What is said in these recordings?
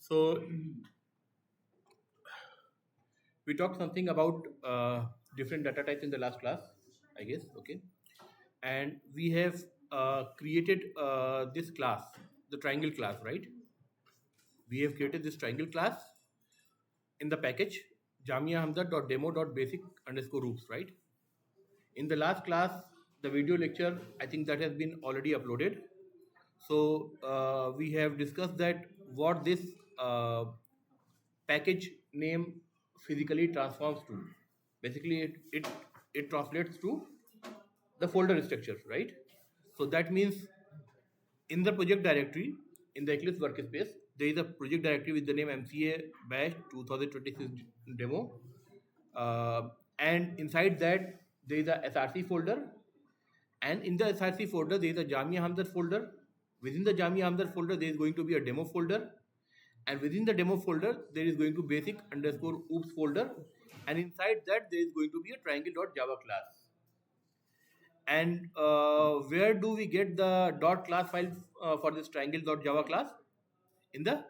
So we talked something about different data types in the last class, I guess. Okay, and we have created this class, the triangle class, right? We have created this triangle class in the package jamiahamza.demo.basic_oops, right? In the last class, the video lecture, I think that has been already uploaded. So we have discussed that what this uh, package name physically transforms to. Basically, it translates to the folder structure, right? So that means in the project directory, in the Eclipse workspace, there is a project directory with the name MCA Bash 2026 demo. Uh, and inside that, there is a SRC folder. And in the SRC folder, there is a Jamia Hamza folder. Within the Jamia Hamza folder, there is going to be a demo folder. And within the demo folder, there is going to basic_oops folder. And inside that, there is going to be a triangle.java class. And where do we get the .class file for this triangle.java class? In the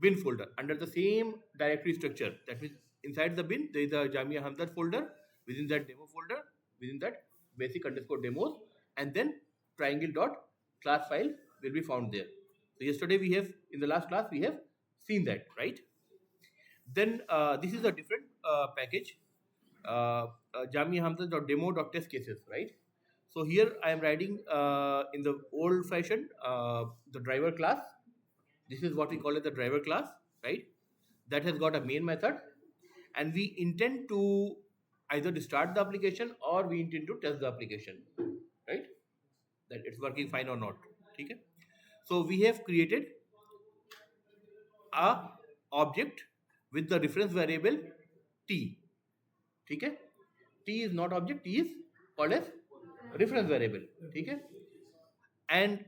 bin folder under the same directory structure. That means inside the bin, there is a Jamia Hamza folder. Within that demo folder, within that basic_demos, and then triangle.class file will be found there. So yesterday we have, in the last class, we have seen that, right? Then this is a different package, Jamia Hamza.demo.test cases, right? So here I am writing in the old fashion the driver class. This is what we call it, the driver class, right? That has got a main method, and we intend to either start the application or we intend to test the application, right? That it's working fine or not. Okay. So we have created a object with the reference variable t. Okay. T is not object, T is called as reference variable. Okay. And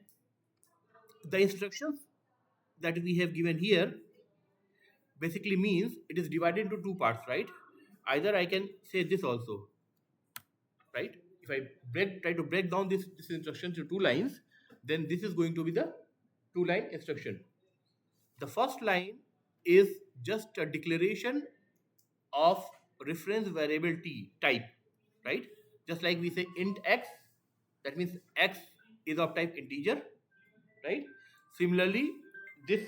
the instructions that we have given here basically means it is divided into two parts, right? Either I can say this also, right? If I try to break down this instruction to two lines, then this is going to be the two-line instruction. The first line is just a declaration of reference variable t type, right? Just like we say int x, that means x is of type integer, right? Similarly, this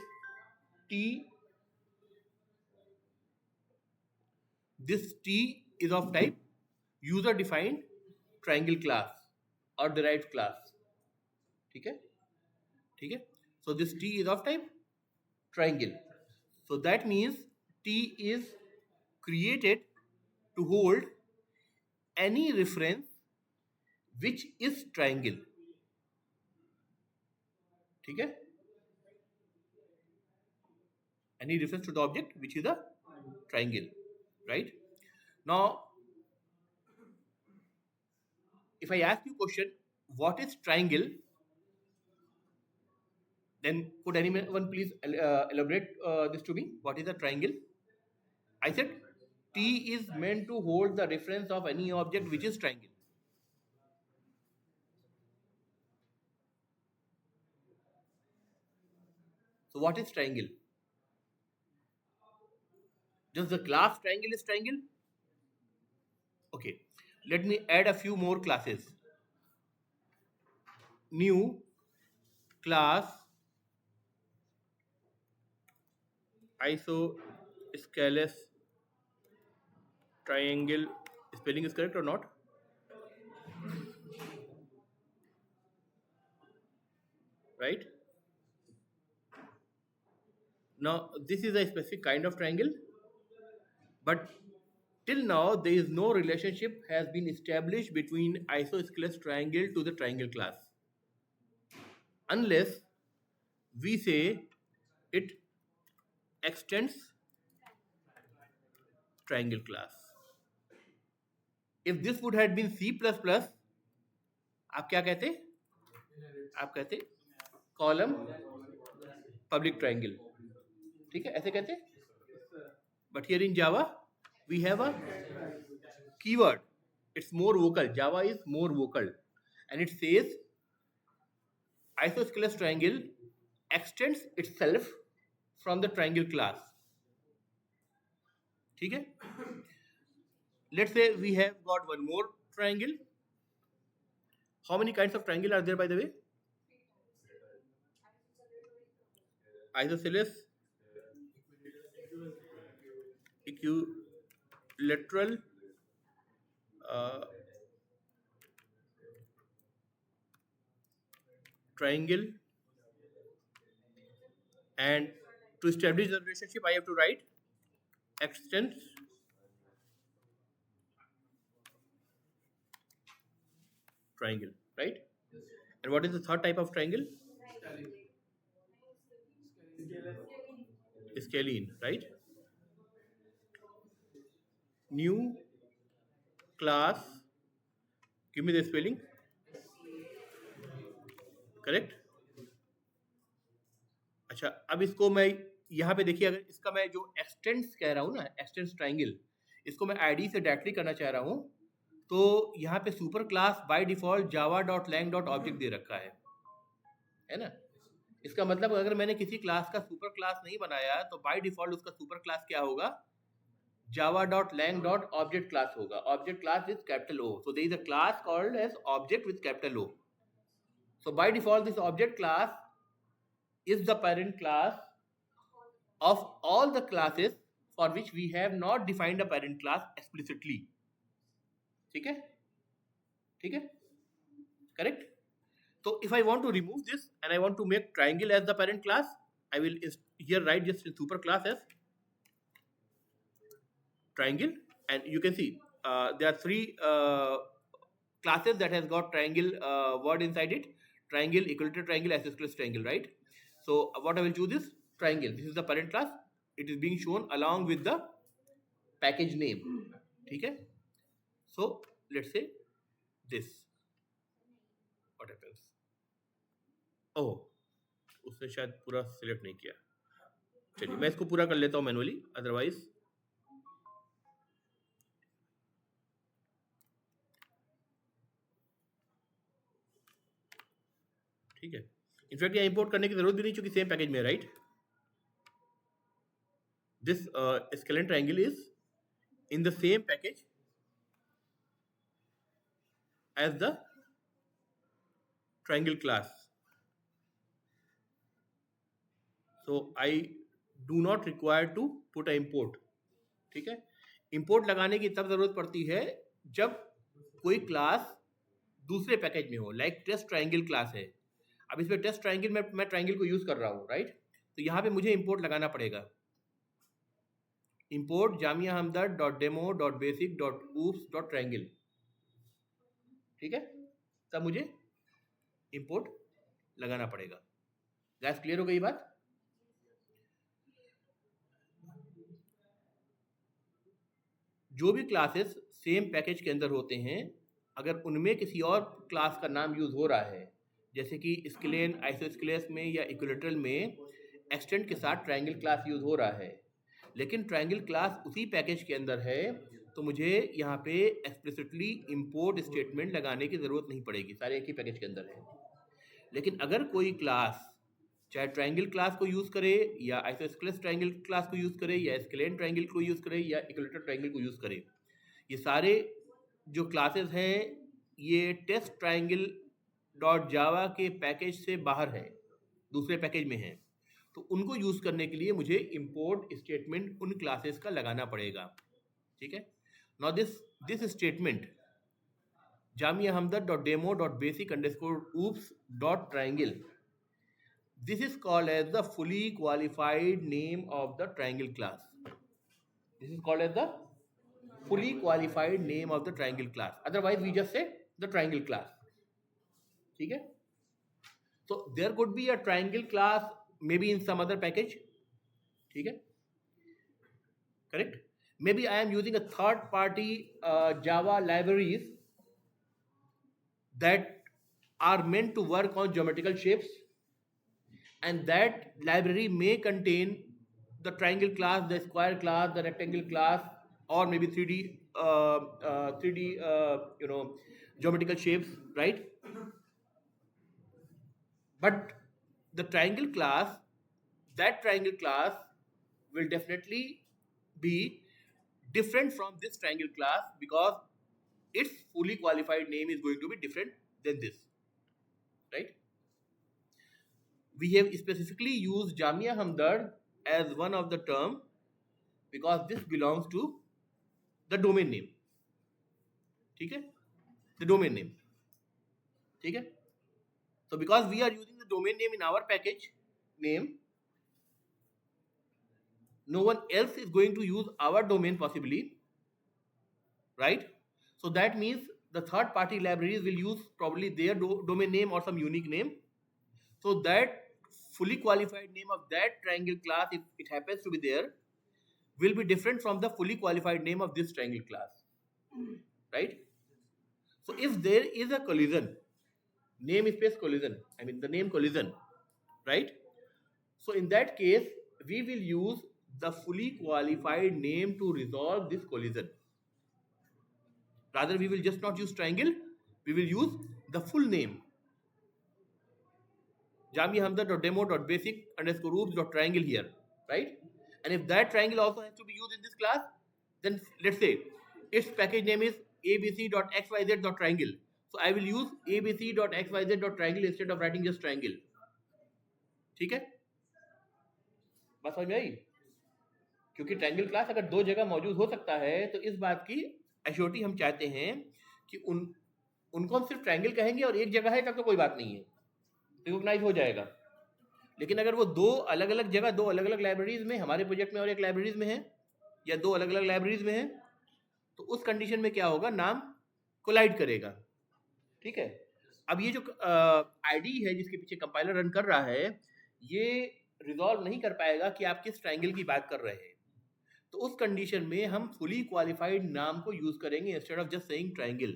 t is of type user defined triangle class or derived class. Okay. Okay. So this t is of type triangle. So that means t is created to hold any reference which is triangle. Okay. Any reference to the object which is a triangle, right? Now, if I ask you question, what is triangle? Then could anyone please elaborate this to me? What is a triangle? I said T is meant to hold the reference of any object which is triangle. So what is triangle? Just the class triangle is triangle? Okay. Let me add a few more classes. New class isosceles triangle. Spelling is correct or not? Right? Now, this is a specific kind of triangle, but till now there is no relationship has been established between isosceles triangle to the triangle class, unless we say it extends triangle class. If this would have been C++, आप क्या कहते? आप कहते column public triangle, ठीक है, ऐसे कहते. But here in Java, we have a keyword. It's more vocal. Java is more vocal, and it says isosceles triangle extends itself from the triangle class. ठीक है? Let's say we have got one more triangle. How many kinds of triangle are there, by the way? Isosceles, equilateral, uh, triangle, and to establish the relationship I have to write extents triangle, right? And what is the third type of triangle? Scalene, right? New class, give me the spelling, correct? अच्छा, अब इसको मैं यहाँ पे देखिए, अगर इसका मैं जो एक्सटेंस कह रहा हूँ ना, एक्सटेंस ट्राइंगल, इसको मैं आईडी से डायरेक्टली करना चाह रहा हूँ, तो यहाँ पे super class by default Java dot lang dot object दे रखा है ना? इसका मतलब अगर मैंने किसी क्लास का सुपर क्लास नहीं बनाया तो बाय डिफॉल्ट उसका सुपर क्लास क्या होगा? Java dot lang dot object class होगा. Object class with capital O. So there is a class called as object with capital O. So by default, this object class is the parent class of all the classes for which we have not defined a parent class explicitly. ठीक है? ठीक है? Correct? So if I want to remove this and I want to make triangle as the parent class, I will here write just super class as triangle, and you can see there are three classes that has got triangle word inside it. Triangle, equilateral triangle, isosceles triangle, right? So what I will choose is triangle. This is the parent class. It is being shown along with the package name. ठीक है? So let's say this. What happens? Oh, उसने शायद पूरा select नहीं किया. चलिए मैं इसको पूरा कर लेता हूँ मैनुअली, अदरवाइज ठीक है. इनफैक्ट ये इंपोर्ट करने की जरूरत भी नहीं, चूंकि सेम पैकेज में, right? This scalene triangle is in the same package as the triangle class. So I do not require to put a import. ठीक है? इंपोर्ट लगाने की तब जरूरत पड़ती है जब कोई क्लास दूसरे पैकेज में हो, लाइक टेस्ट ट्रायंगल क्लास है. अब इसमें टेस्ट ट्रायंगल में मैं ट्रायंगल को यूज कर रहा हूँ, राइट? तो यहाँ पे मुझे इंपोर्ट लगाना पड़ेगा. Import Jamia Hamdard dot demo dot basic dot oops dot triangle. ठीक है? तब मुझे इंपोर्ट लगाना पड़ेगा. गैस क्लियर हो गई बात? जो भी क्लासेस सेम पैकेज के अंदर होते हैं, अगर उनमें किसी और क्लास का नाम यूज हो रहा है, जैसे कि स्केलेन, आइसोस्केलेस में या इक्विलेटरल में एक्सटेंट के साथ ट्रायंगल क्लास यूज हो रहा है, लेकिन ट्रायंगल क्लास उसी पैकेज के अंदर है, तो मुझे यहाँ पे एक्सप्लिसिटली इंपोर्ट स्टेटमेंट लगाने की ज़रूरत नहीं पड़ेगी, सारे एक ही पैकेज के अंदर है. लेकिन अगर कोई क्लास चाहे ट्रायंगल क्लास को यूज़ करे या आइसोस्केलेस ट्रायंगल क्लास को यूज़ करे या स्केलेन ट्रायंगल को यूज़ करे या इक्विलेटरल ट्रायंगल को यूज़ करे, ये सारे जो क्लासेस हैं ये टेस्ट ट्रायंगल डॉट जावा के पैकेज से बाहर है, दूसरे पैकेज में है, तो उनको यूज़ करने के लिए मुझे इंपोर्ट स्टेटमेंट उन क्लासेस का लगाना पड़ेगा. ठीक है? Now this statement Jamia Hamdard dot demo dot basic underscore oops dot triangle, this is called as the fully qualified name of the triangle class. This is called as the fully qualified name of the triangle class. Otherwise we just say the triangle class. ठीक है? So there could be a triangle class maybe in some other package. ठीक है? Correct? Maybe I am using a third party Java libraries that are meant to work on geometrical shapes, and that library may contain the triangle class, the square class, the rectangle class, or maybe 3D geometrical shapes, right? But the triangle class that triangle class will definitely be different from this triangle class because its fully qualified name is going to be different than this, right? We have specifically used Jamia Hamdard as one of the term because this belongs to the domain name. ठीक है, the domain name. ठीक है, so because we are using the domain name in our package name, no one else is going to use our domain possibly, right? So that means the third party libraries will use probably their domain name or some unique name. So that fully qualified name of that triangle class, if it happens to be there, will be different from the fully qualified name of this triangle class, right? So if there is a collision, name space collision, I mean the name collision, right? So in that case, we will use the fully qualified name to resolve this collision. Rather, we will just not use triangle, we will use the full name. jamiahamdard.demo.basic_oops.triangle here, right? And if that triangle also has to be used in this class, then let's say its package name is abc.xyz.triangle. So I will use abc.xyz.triangle instead of writing just triangle. ठीक है, बात समझ में आई? क्योंकि triangle class अगर दो जगह मौजूद हो सकता है तो इस बात की एश्योरिटी हम चाहते हैं कि उनको हम सिर्फ ट्रायंगल कहेंगे और एक जगह है तब तो कोई बात नहीं है, रिकॉग्नाइज हो जाएगा। लेकिन अगर वो दो अलग अलग जगह, दो अलग अलग लाइब्रेरीज में, हमारे प्रोजेक्ट में और एक लाइब्रेरीज में है या दो अलग अलग लाइब्रेरीज में है, तो उस कंडीशन में क्या होगा, नाम कोलाइड करेगा। ठीक है, अब ये जो आईडी है जिसके पीछे कंपाइलर रन कर रहा है, ये रिजॉल्व नहीं कर पाएगा कि आप किस ट्रायंगल की बात कर रहे हैं। तो उस कंडीशन में हम फुली क्वालिफाइड नाम को यूज करेंगे instead of just saying triangle.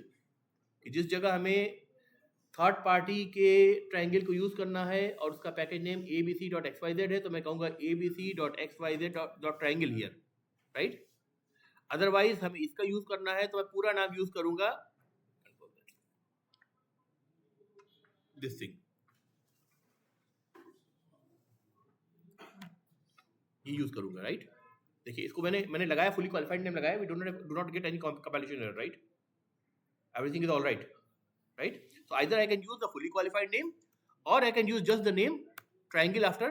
कि जिस जगह हमें थर्ड पार्टी के ट्रायंगल को यूज करना है और उसका पैकेज नेम abc.xyz है, तो मैं कहूँगा abc.xyz.triangle हियर, राइट? अदरवाइज हमें इसका यूज करना है तो मैं पूरा नाम यूज करूंगा दिस थिंग, ये यूज करूंगा, राइट? देखिए इसको मैंने लगाया, फुली क्वालिफाइड नेम लगाया, we do not get any compilation error, right? Everything is all right, right? So either I can use the fully qualified name or I can use just the name triangle after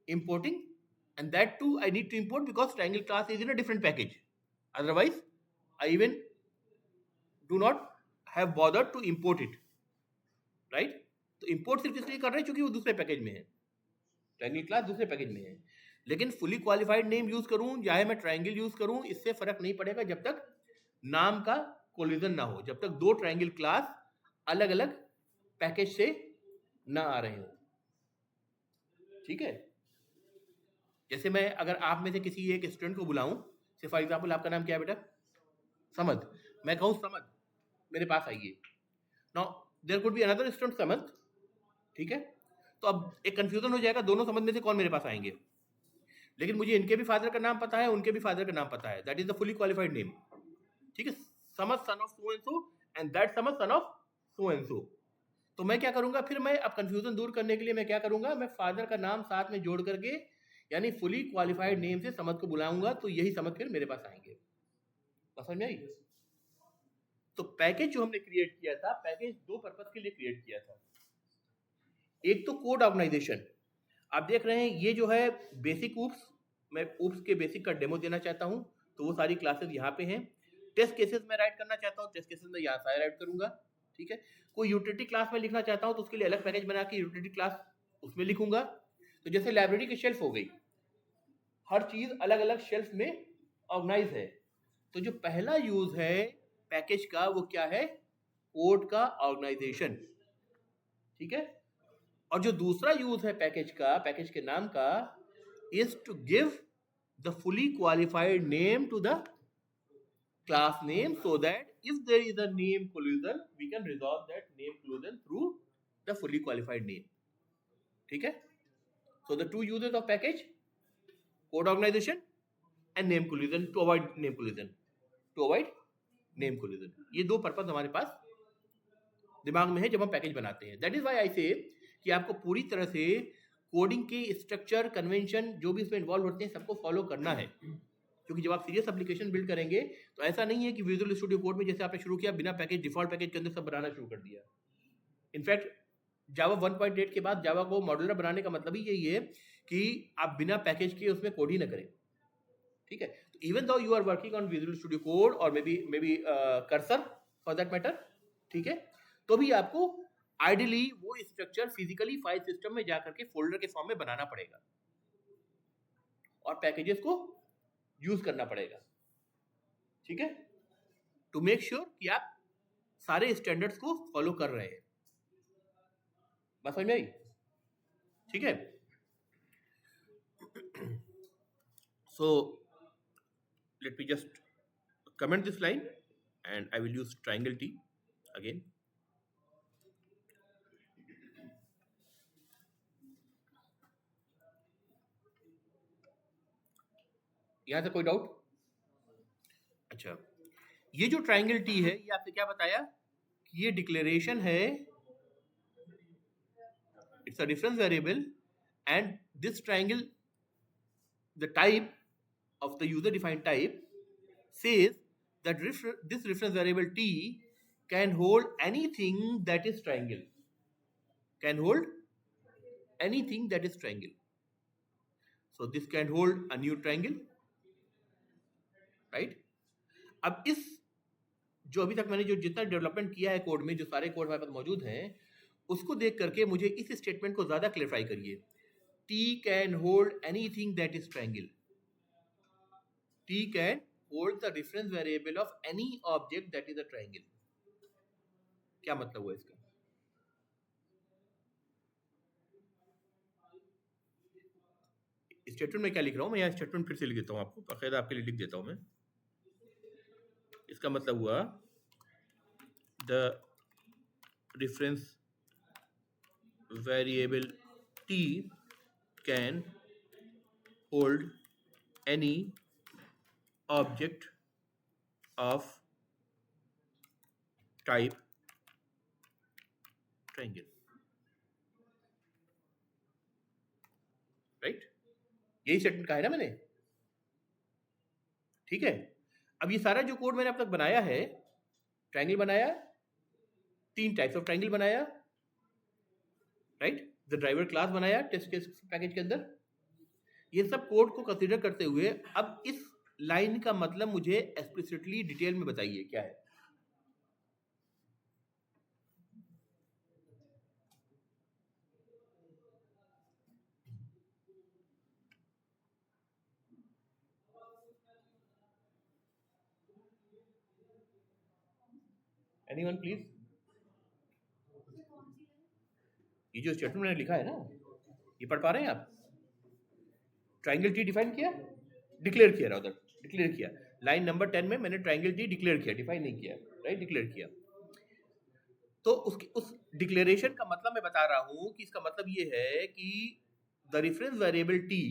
importing, and that too I need to import because triangle class is in a different package. Otherwise I even do not have bothered to import it, right? तो import सिर्फ इसलिए कर रहे हैं क्योंकि वो दूसरे package में है, triangle class दूसरे पैकेज में है। लेकिन fully qualified name यूज करूं चाहे मैं triangle यूज करूं, इससे फर्क नहीं पड़ेगा जब तक नाम का कोलिजन ना हो, जब तक दो ट्रायंगल क्लास अलग अलग पैकेज से ना आ रहे हो। ठीक है, जैसे मैं अगर आप में से किसी एक स्टूडेंट को बुलाऊं, से फॉर एग्जांपल आपका नाम क्या है बेटा? समद। मैं कहूं समद मेरे पास आइए, now there could be another student Samad, ठीक है? तो अब एक कंफ्यूजन हो जाएगा, दोनों समद में से कौन मेरे पास आएंगे? लेकिन मुझे इनके भी फादर का नाम पता है, उनके भी फादर का नाम पता है, that is the fully qualified name. ठीक है, Samad son of so and so and that Samad son of so and so. तो मैं क्या करूंगा, फिर मैं अब कंफ्यूजन दूर करने के लिए मैं क्या करूंगा, मैं फादर का नाम साथ में जोड़ करके यानी फुली क्वालिफाइड नेम से समद को बुलाऊंगा, तो यही समद फिर मेरे पास आएंगे। समझ में आई? तो पैकेज जो हमने क्रिएट किया था, पैकेज दो पर्पस के लिए क्रिएट किया था। एक तो कोड ऑर्गेनाइजेशन, आप देख रहे हैं ये जो है बेसिक ऊप्स, मैं ऊप्स के बेसिक का डेमो देना चाहता हूं, तो वो सारी क्लासेस यहाँ पे हैं। टेस्ट केसेस में राइट करना चाहता हूँ, टेस्ट केसेस में यहाँ से राइट करूंगा। ठीक है, कोई यूटिलिटी क्लास में लिखना चाहता हूँ तो उसके लिए अलग पैकेज बना के यूटिलिटी क्लास उसमें लिखूंगा। तो जैसे लाइब्रेरी की शेल्फ हो गई, हर चीज अलग अलग शेल्फ में ऑर्गेनाइज है। तो जो पहला यूज है पैकेज का वो क्या है, कोड का ऑर्गेनाइजेशन। ठीक है, और जो दूसरा यूज है पैकेज का, पैकेज के नाम का, is to give the fully qualified name to the class name so that if there is a name collision we can resolve that name collision through the fully qualified name. ठीक है, so the two uses of package, code organization and name collision to avoid name collision, ये दो purpose हमारे पास दिमाग में है जब हम पैकेज बनाते हैं। दैट इज व्हाई आई से कि आपको पूरी तरह से कोडिंग के स्ट्रक्चर कन्वेंशन जो भी इसमें इन्वॉल्व होते हैं सबको फॉलो करना है, क्योंकि जब आप सीरियस एप्लीकेशन बिल्ड करेंगे तो ऐसा नहीं है कि विजुअल स्टूडियो कोड में जैसे आपने शुरू किया बिना पैकेज डिफॉल्ट पैकेज के अंदर सब बनाना शुरू कर दिया। इनफैक्ट जावा 1.8 के बाद जावा को मॉड्यूलर बनाने का मतलब ही यही है कि आप बिना पैकेज के उसमें कोड ही ना करें, ठीक है। तो even though you are working on Visual Studio Code और maybe Cursor for that matter, ठीक है, तो भी आपको आइडियली वो स्ट्रक्चर फिजिकली फाइल सिस्टम में जाकर के फोल्डर के फॉर्म में बनाना पड़ेगा और पैकेजेस को यूज करना पड़ेगा, ठीक है, टू मेक श्योर कि आप सारे स्टैंडर्ड्स को फॉलो कर रहे हैं। बात समझ में आई? ठीक है। So let me just comment this line and I will use triangle T again. यहां तक कोई डाउट? अच्छा, ये जो ट्राइंगल टी है ये आपने क्या बताया कि ये डिक्लेरेशन है, it's a difference variable and this triangle the type of the user defined type says that this reference variable t can hold anything that is triangle, can hold anything that is triangle. So this can hold a new triangle, right? अब इस जो अभी तक मैंने जो जितना development किया है कोड में, जो सारे कोड हमारे पास मौजूद हैं, उसको देख करके मुझे इस स्टेटमेंट को ज्यादा क्लेरिफाई करिए। T can hold anything that is triangle. T can hold the reference variable of any object that is a triangle. क्या मतलब हुआ इसका? स्टेटमेंट में क्या लिख रहा हूं मैं, यहाँ स्टेटमेंट फिर से लिख देता हूं आपको, बाकायदा आपके लिए लिख देता हूं मैं। इसका मतलब हुआ the reference variable T can hold any object of type triangle, right? यही स्टेटमेंट कहा है ना मैंने, ठीक है। अब ये सारा जो कोड मैंने अब तक बनाया है, ट्रायंगल बनाया, 3 टाइप्स ऑफ ट्रायंगल बनाया, राइट, द ड्राइवर क्लास बनाया टेस्ट केस पैकेज के अंदर, ये सब कोड को कंसीडर करते हुए अब इस लाइन का मतलब मुझे एक्सप्लिसिटली डिटेल में बताइए क्या है। Anyone please? ये जो स्टेटमेंट मैंने लिखा है ना, ये पढ़ पा रहे हैं आप? ट्रायंगल टी डिफाइन किया, डिक्लेयर किया, रादर डिक्लेयर किया, लाइन नंबर 10 में मैंने ट्रायंगल टी डिक्लेयर किया, डिफाइन नहीं किया, राइट, डिक्लेयर किया। तो उसकी उस डिक्लेरेशन का मतलब मैं बता रहा हूं कि इसका मतलब ये है कि the reference variable T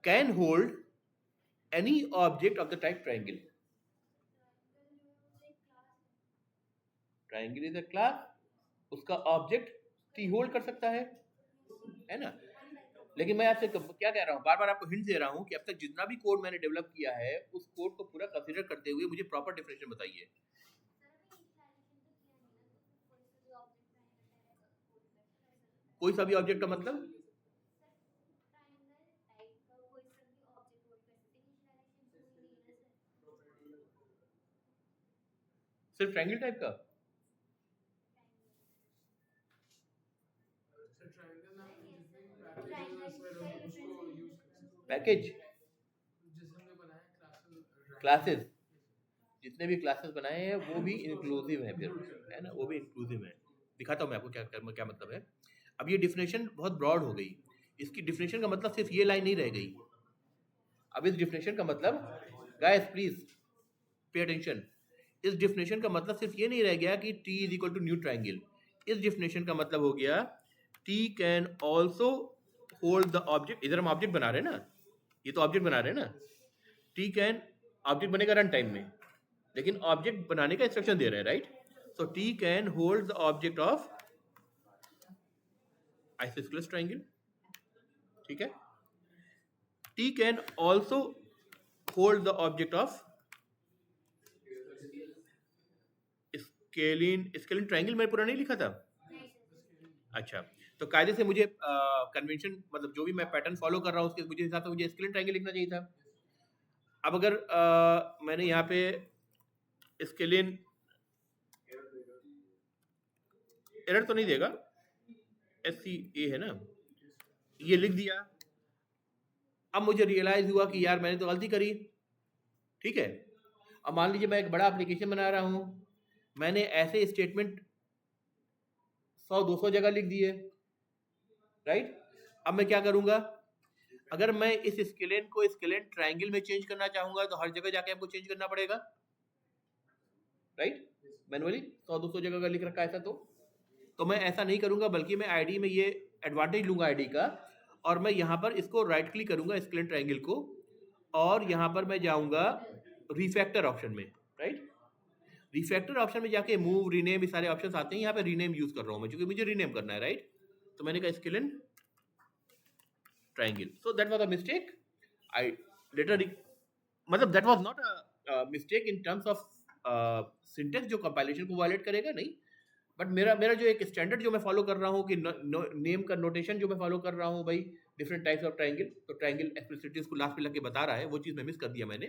can hold any object of the type triangle. Triangle is a class, उसका ऑब्जेक्ट टी होल्ड कर सकता है ना। लेकिन मैं आपसे क्या कह रहा हूँ, बार बार आपको हिंट दे रहा हूँ कि अब तक जितना भी कोड मैंने डेवलप किया है उस कोड को पूरा कंसीडर करते हुए मुझे प्रॉपर डेफिनेशन बताइए। कोई सा भी ऑब्जेक्ट का मतलब? सिर्फ ट्रायंगल टाइप का? पैकेज क्लासेस, जितने भी क्लासेस बनाए हैं वो भी इंक्लूसिव है, फिर है ना, वो भी इंक्लूसिव है। दिखाता हूँ मैं आपको क्या मतलब है। अब ये डिफिनेशन बहुत ब्रॉड हो गई, इसकी डिफिनेशन का मतलब सिर्फ ये लाइन नहीं रह गई। अब इस डिफिनेशन का मतलब, गाइस प्लीज पे अटेंशन, इस डिफिनेशन का मतलब सिर्फ ये नहीं रह गया कि T is equal to new triangle. इस डिफिनेशन का मतलब हो गया T can also hold the object. इधर हम ऑब्जेक्ट बना रहे हैं ना, ये तो ऑब्जेक्ट बना रहे हैं ना, T कैन, ऑब्जेक्ट बनेगा रन टाइम में, लेकिन ऑब्जेक्ट बनाने का इंस्ट्रक्शन दे रहे हैं, right. So T can hold the object of, isosceles triangle, ठीक है। T can also hold the object of scalene triangle. मैंने पूरा नहीं लिखा था? अच्छा, तो कायदे से मुझे कन्वेंशन मतलब जो भी मैं पैटर्न फॉलो कर रहा हूँ उसके मुझे हिसाब से मुझे स्केलिन ट्राइंगल लिखना चाहिए था। अब अगर मैंने यहाँ पे स्केलिन, एरर तो नहीं देगा, SCA है ना, ये लिख दिया। अब मुझे रियलाइज हुआ कि यार मैंने तो गलती करी, ठीक है। अब मान लीजिए मैं एक बड़ा एप्लीकेशन बना रहा हूँ, मैंने ऐसे स्टेटमेंट 100-200 जगह लिख दिए, राइट। अब मैं क्या करूंगा, अगर मैं इस स्केलेन को स्केलेन ट्राइंगल में चेंज करना चाहूंगा तो हर जगह जाके हमको चेंज करना पड़ेगा, राइट, मैनुअली 100-200 जगह का लिख रखा है ऐसा। तो मैं ऐसा नहीं करूंगा, बल्कि मैं आईडी में ये एडवांटेज लूंगा आईडी का, और मैं यहाँ पर इसको राइट क्लिक करूंगा स्केलेन ट्राइंगल को, और यहाँ पर मैं जाऊंगा रिफैक्टर ऑप्शन में, राइट। रिफैक्टर ऑप्शन में जाके मूव, रीनेम, ये सारे ऑप्शन आते हैं। यहाँ पे रीनेम यूज कर रहा हूँ मैं, क्योंकि मुझे रीनेम करना है, राइट। तो मैंने कहा scalene triangle, so that was a mistake. I later, मतलब that was not a mistake in terms of syntax जो कंपाइलेशन को वायलेट करेगा, नहीं। बट मेरा मेरा जो एक स्टैंडर्ड जो मैं फॉलो कर रहा हूँ कि नेम का नोटेशन जो मैं फॉलो कर रहा हूँ भाई, डिफरेंट टाइप्स ऑफ ट्राइंगल, तो ट्राइंगल एक्सप्लिसिटली को लास्ट में लग के बता रहा है, वो चीज़ मैं मिस कर दिया मैंने।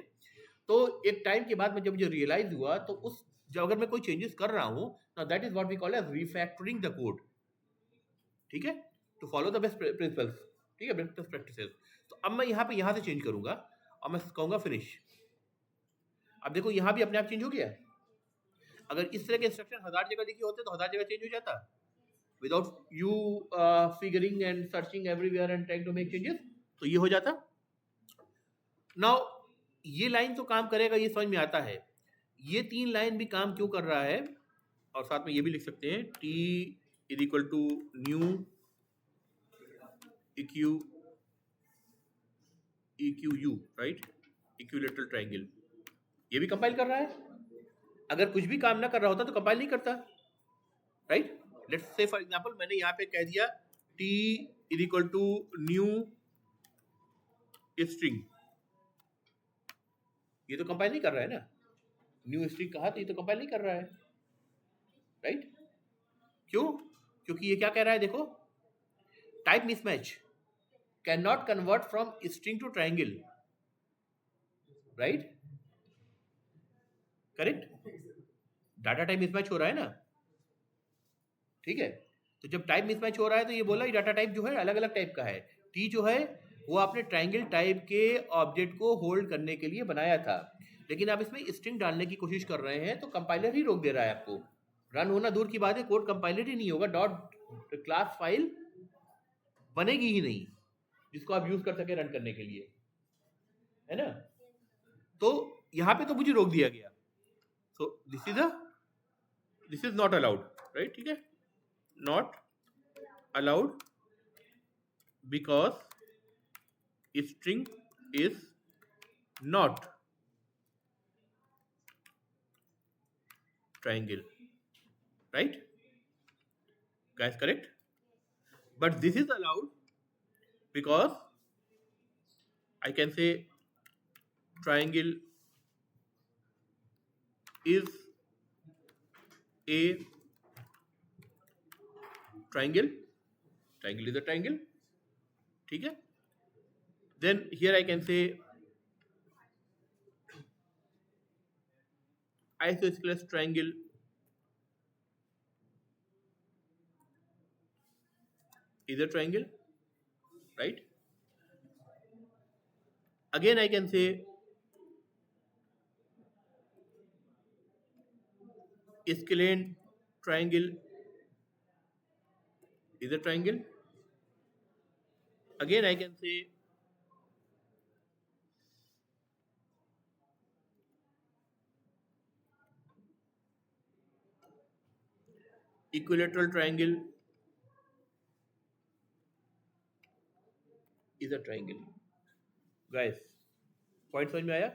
तो एक टाइम के बाद में जब मुझे रियलाइज हुआ, तो उस जब अगर मैं कोई चेंजेस कर रहा हूँ, that is what we call as refactoring the code, ठीक है, to follow the best principles, ठीक है, बेस्ट प्रैक्टिसेस। तो अब मैं यहाँ पे यहाँ से चेंज करूंगा और मैं कहूँगा फिनिश। अब देखो यहाँ भी अपने आप चेंज हो गया। अगर इस तरह के इंस्ट्रक्शन 1000 जगह लिखे होते तो 1000 जगह चेंज हो जाता, without you figuring and searching everywhere and trying to make changes, तो ये हो जाता। नाउ ये लाइन तो काम करेगा, ये समझ में आता है। ये 3 लाइन भी काम क्यों कर रहा है, और साथ में ये भी लिख सकते हैं, T is equal to new EQ U, right, equilateral triangle, ये भी कंपाइल कर रहा है। अगर कुछ भी काम ना कर रहा होता तो कंपाइल नहीं करता, right. Let's say for example मैंने यहाँ पे कह दिया T is equal to new string, ये तो कंपाइल नहीं कर रहा है ना। न्यू स्ट्रिंग कहा तो ये तो कंपाइल नहीं कर रहा है, राइट। क्यों? क्योंकि ये क्या कह रहा है, देखो, type mismatch can not convert from string to triangle, right, correct. Data type mismatch हो रहा है ना, ठीक है। तो जब टाइप मिसमैच हो रहा है तो ये बोला डाटा टाइप जो है अलग अलग टाइप का है। टी जो है वो आपने ट्राइंगल टाइप के ऑब्जेक्ट को होल्ड करने के लिए बनाया था, लेकिन आप इसमें स्ट्रिंग डालने की कोशिश कर रहे हैं तो कंपाइलर ही रोक दे रहा है आपको। रन होना दूर की बात है, कोड कंपाइलर ही नहीं होगा, डॉट क्लास फाइल बनेगी ही नहीं जिसको आप यूज कर सके रन करने के लिए, है ना। तो यहाँ पे तो मुझे रोक दिया गया, so this is not allowed, right, ठीक है, not allowed because string is not triangle, right guys, correct. But this is allowed because I can say triangle is a triangle, triangle is a triangle, ठीक है। Then here I can say isosceles triangle is a triangle, right. Again I can say scalene triangle is a triangle. Again I can say equilateral triangle is a triangle. Guys, point समझ में आया?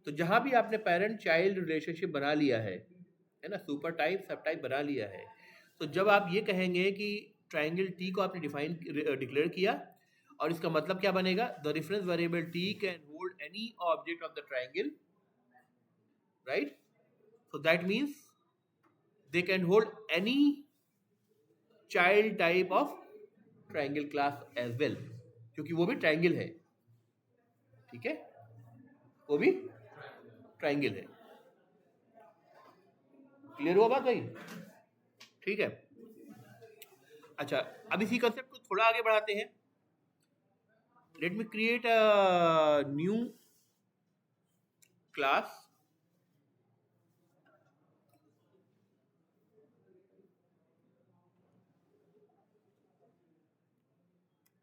तो जहां भी आपने parent child relationship बना लिया है ना, सुपर टाइप सब टाइप बना लिया है, तो जब आप ये कहेंगे कि ट्राइंगल टी को आपने डिक्लेयर किया, और इसका मतलब क्या बनेगा, the reference variable T can hold any object of the triangle, right? So that means they can hold any child type of triangle class as well, क्योंकि वो भी ट्राइंगल है, ठीक है, वो भी ट्राइंगल है। क्लियर हुआ बात भाई? ठीक है। अच्छा, अब इसी कंसेप्ट को थोड़ा आगे बढ़ाते हैं। Let me create a new class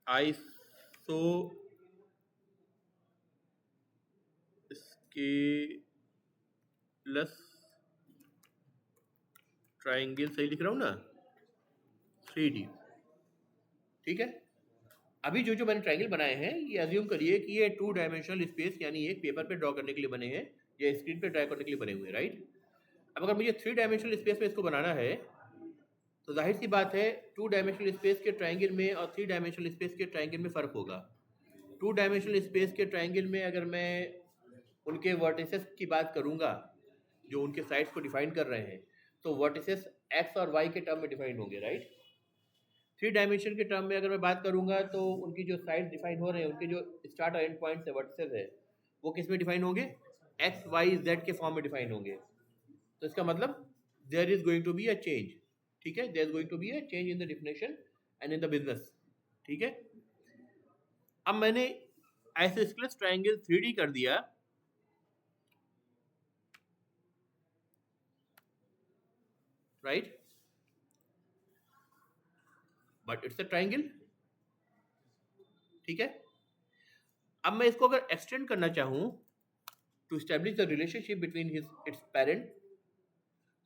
isosceles triangle, सही लिख रहा हूँ ना, 3D, ठीक है। अभी जो मैंने ट्राइंगल बनाए हैं, ये अज्यूम करिए कि ये 2 डायमेंशनल स्पेस यानी एक पेपर पे ड्रॉ करने के लिए बने हैं या स्क्रीन पे ड्रॉ करने के लिए बने हुए हैं, राइट? अब अगर मुझे 3 डायमेंशनल स्पेस में इसको बनाना है, तो जाहिर सी बात है 2 डायमेंशनल स्पेस के ट्राइंगल में और 3 डायमेंशनल स्पेस के ट्राइंगल में फ़र्क होगा। 2 डायमेंशनल स्पेस के ट्राइंगल में अगर मैं उनके वर्टिसेस की बात करूंगा जो उनके साइड्स को डिफाइन कर रहे हैं, तो वर्टिसेस एक्स और वाई के टर्म में डिफाइन होंगे, राइट? 3 डायमेंशन के टर्म में अगर मैं बात करूंगा तो उनकी जो साइड डिफाइन हो रहे हैं, उनके जो स्टार्ट और एंड पॉइंट्स है, वर्टिसेस है, वो किस में डिफाइन होंगे? एक्स वाई जेड के फॉर्म में डिफाइन होंगे। तो इसका मतलब there is going to be a change, ठीक है, there is going to be a change in the definition and in the business, ठीक है। अब मैंने आइसोस्केलेस ट्रायंगल 3D कर दिया, right, but it's a triangle, ठीक है। अब मैं इसको अगर एक्सटेंड करना चाहूं to establish the relationship between its parent,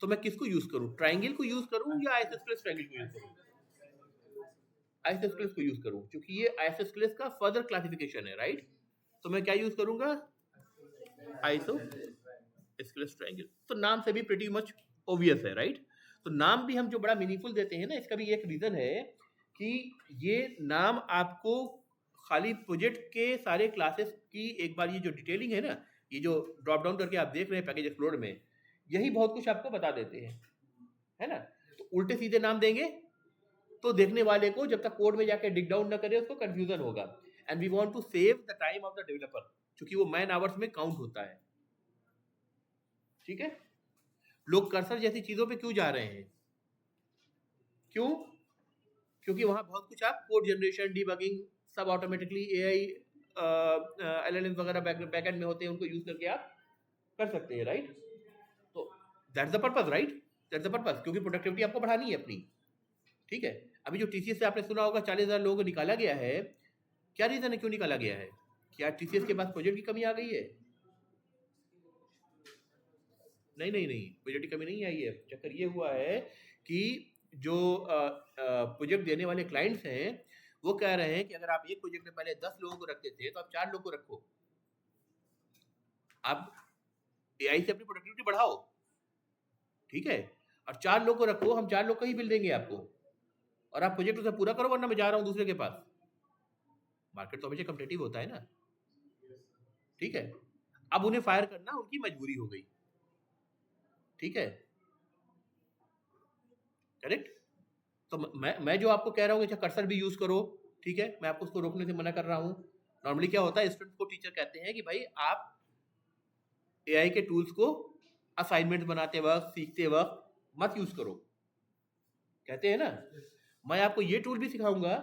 तो मैं किसको यूज करूं? ट्रायंगल को यूज करूं या आइसोस्केलेस ट्रायंगल को यूज करूं? आइसोस्केलेस को यूज करूं, क्योंकि ये आइसोस्केलेस का फर्दर क्लासिफिकेशन है, राइट? तो मैं क्या यूज करूंगा? Isosceles triangle. तो नाम से भी प्रीटी मच ऑब्वियस है, राइट? तो नाम भी हम जो बड़ा मीनिंगफुल देते हैं ना, इसका भी एक रीजन है कि ये नाम आपको खाली प्रोजेक्ट के सारे क्लासेस की एक बार ये जो डिटेलिंग है ना, ये जो ड्रॉप डाउन करके आप देख रहे हैं पैकेज एक्सप्लोर में, यही बहुत कुछ आपको बता देते हैं, है ना? तो उल्टे सीधे नाम देंगे तो देखने वाले को जब तक कोड में जाके डिग डाउन ना करे उसको कंफ्यूजन होगा। And we want to save the time of the developer, क्योंकि वो मैन आवर्स में काउंट होता है, ठीक है। लोग कर्सर जैसी चीजों पे क्यों जा रहे हैं? क्यों? क्योंकि वहां बहुत कुछ आप कोड जनरेशन, डीबगिंग सब ऑटोमेटिकली एआई एलएलएम वगैरह बैकएंड में होते हैं, उनको यूज करके आप कर सकते हैं, राइट? तो that's the purpose, right? That's the purpose, क्योंकि प्रोडक्टिविटी आपको बढ़ानी है अपनी, ठीक है। अभी जो टीसीएस से आपने सुना होगा 40,000 लोगों को निकाला गया है, क्या रीजन है क्यों निकाला गया है? क्या टीसीएस के पास प्रोजेक्ट की कमी आ गई है? नहीं नहीं नहीं, प्रोजेक्ट की कमी नहीं आई है। चक्कर ये हुआ है कि जो प्रोजेक्ट देने वाले क्लाइंट्स हैं वो कह रहे हैं कि अगर आप एक प्रोजेक्ट में पहले 10 लोगों को रखते थे तो आप 4 लोगों को रखो, आप एआई से अपनी प्रोडक्टिविटी बढ़ाओ, ठीक है, और 4 लोग को रखो, हम 4 लोग का ही बिल देंगे आपको, और आप प्रोजेक्ट उसे पूरा करो, वरना मैं जा रहा हूँ दूसरे के पास। मार्केट तो हमेशा कम्पिटेटिव होता है ना, ठीक है। अब उन्हें फायर करना उनकी मजबूरी हो गई, ठीक है, करेक्ट। तो मैं जो आपको कह रहा हूँ कि कर्सर भी यूज करो, ठीक है, मैं आपको उसको रोकने से मना कर रहा हूँ। नॉर्मली क्या होता है, स्टूडेंट को टीचर कहते हैं कि भाई आप एआई के टूल्स को असाइनमेंट बनाते वक्त, सीखते वक्त मत यूज करो, कहते हैं ना। मैं आपको ये टूल भी सिखाऊंगा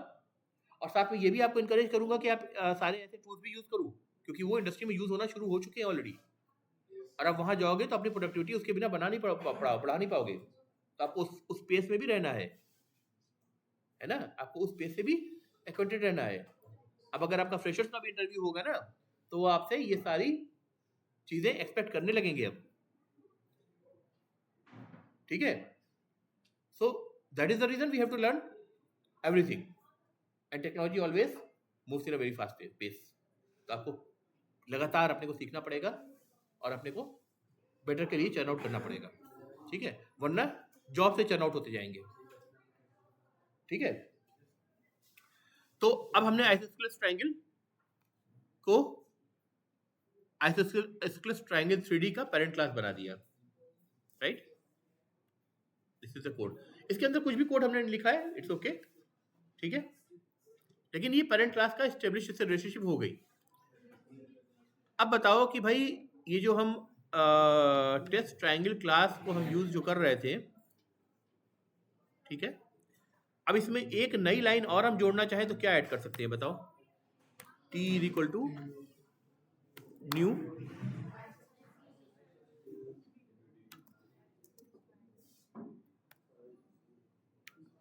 और साथ में ये भी आपको इनकरेज करूंगा कि आप सारे ऐसे टूल्स भी यूज करो, क्योंकि वो इंडस्ट्री में यूज होना शुरू हो चुके हैं ऑलरेडी, और आप वहां जाओगे तो अपनी प्रोडक्टिविटी उसके बिना बढ़ा नहीं पाओगे। तो आपको उस स्पेस में भी रहना है ना, आपको उस स्पेस से भी एक्वेंटेड रहना है। अब अगर आपका फ्रेशर्स का भी इंटरव्यू होगा ना, तो वो आपसे ये सारी चीजें एक्सपेक्ट करने लगेंगे अब, ठीक है। So that is the reason we have to learn everything, and technology always moves in a very fast pace. तो आपको लगातार अपने को सीखना पड़ेगा और अपने को बेटर के लिए चर्न आउट करना पड़ेगा, ठीक है, वरना जॉब से चर्न आउट होते जाएंगे। ठीक है, तो अब हमने आइसोस्केलेस ट्रायंगल को आइसोस्केलेस ट्रायंगल 3D का पेरेंट क्लास बना दिया, right. This is the code. इसके अंदर कुछ भी कोड हमने लिखा है, इट्स ओके, ठीक है, लेकिन ये पेरेंट क्लास का एस्टेब्लिश रिलेशनशिप हो गई। अब बताओ कि भाई ये जो हम टेस्ट ट्रायंगल क्लास को हम यूज जो कर रहे थे, ठीक है, अब इसमें एक नई लाइन और हम जोड़ना चाहें तो क्या ऐड कर सकते हैं बताओ। t is equal to new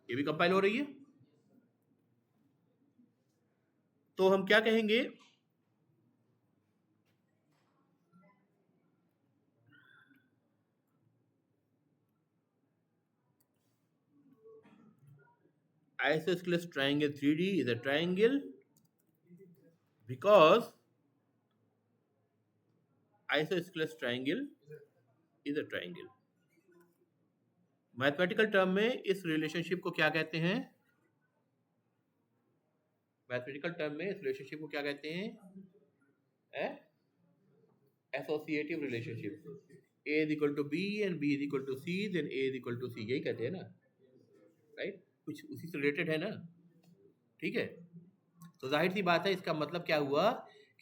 ये भी कंपाइल हो रही है, तो हम क्या कहेंगे, isosceles triangle 3D is a triangle because isosceles triangle is a triangle। Mathematical term में इस रिलेशनशिप को क्या कहते हैं, मैथमेटिकल टर्म में इस रिलेशनशिप को क्या कहते हैं, associative relationship. A is equal to B and B is equal to C, then A is equal to C, यही कहते हैं ना, राइट, कुछ उसी से रिलेटेड है ना, ठीक है। तो जाहिर सी बात है, इसका मतलब क्या हुआ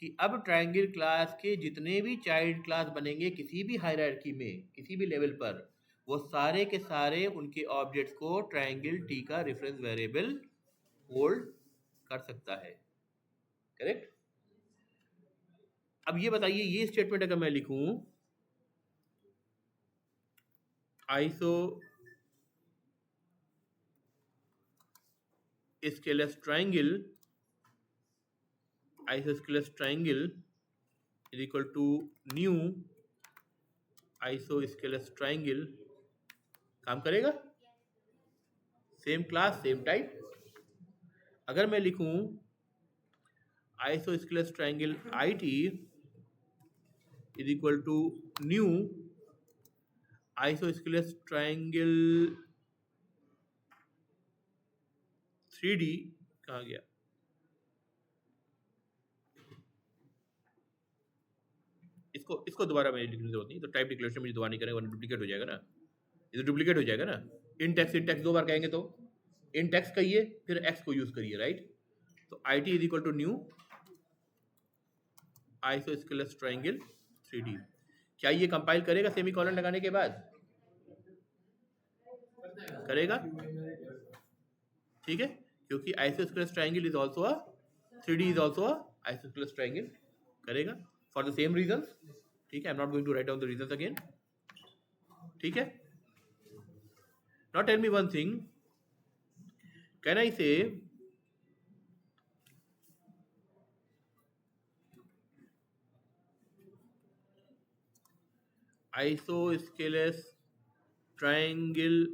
कि अब ट्रायंगल क्लास के जितने भी चाइल्ड क्लास बनेंगे किसी भी हायरार्की में, किसी भी लेवल पर, वो सारे के सारे उनके ऑब्जेक्ट्स को ट्रायंगल टी का रेफरेंस वेरिएबल होल्ड कर सकता है, करेक्ट। अब ये बताइए, ये स्टेटमेंट अगर मैं लिखूं, isosceles triangle is equal to new isosceles triangle, काम करेगा, सेम क्लास सेम टाइप। अगर मैं लिखूं isosceles triangle IT is equal to new isosceles triangle 3D, कहाँ गया, इसको दोबारा मैं लिखने की जरूरत नहीं, तो टाइप डिक्लेरेशन मुझे दोबारा नहीं करेंगे वरना डुप्लीकेट हो जाएगा ना, ये तो डुप्लीकेट हो जाएगा ना। इन टेक्स दो बार कहेंगे तो इन टेक्स कहिए फिर एक्स को यूज करिए, राइट। तो IT is equal to new isosceles triangle 3D। क्या ये कंपाइल करेगा सेमीकोलन लगाने के बाद, करेगा, ठीक है, क्योंकि isosceles triangle is also a 3D is also a isosceles triangle, करेगा फॉर द सेम रीजंस, ठीक है। I am not going to write down the reasons again, ठीक है। Now tell me one thing, can I say isosceles triangle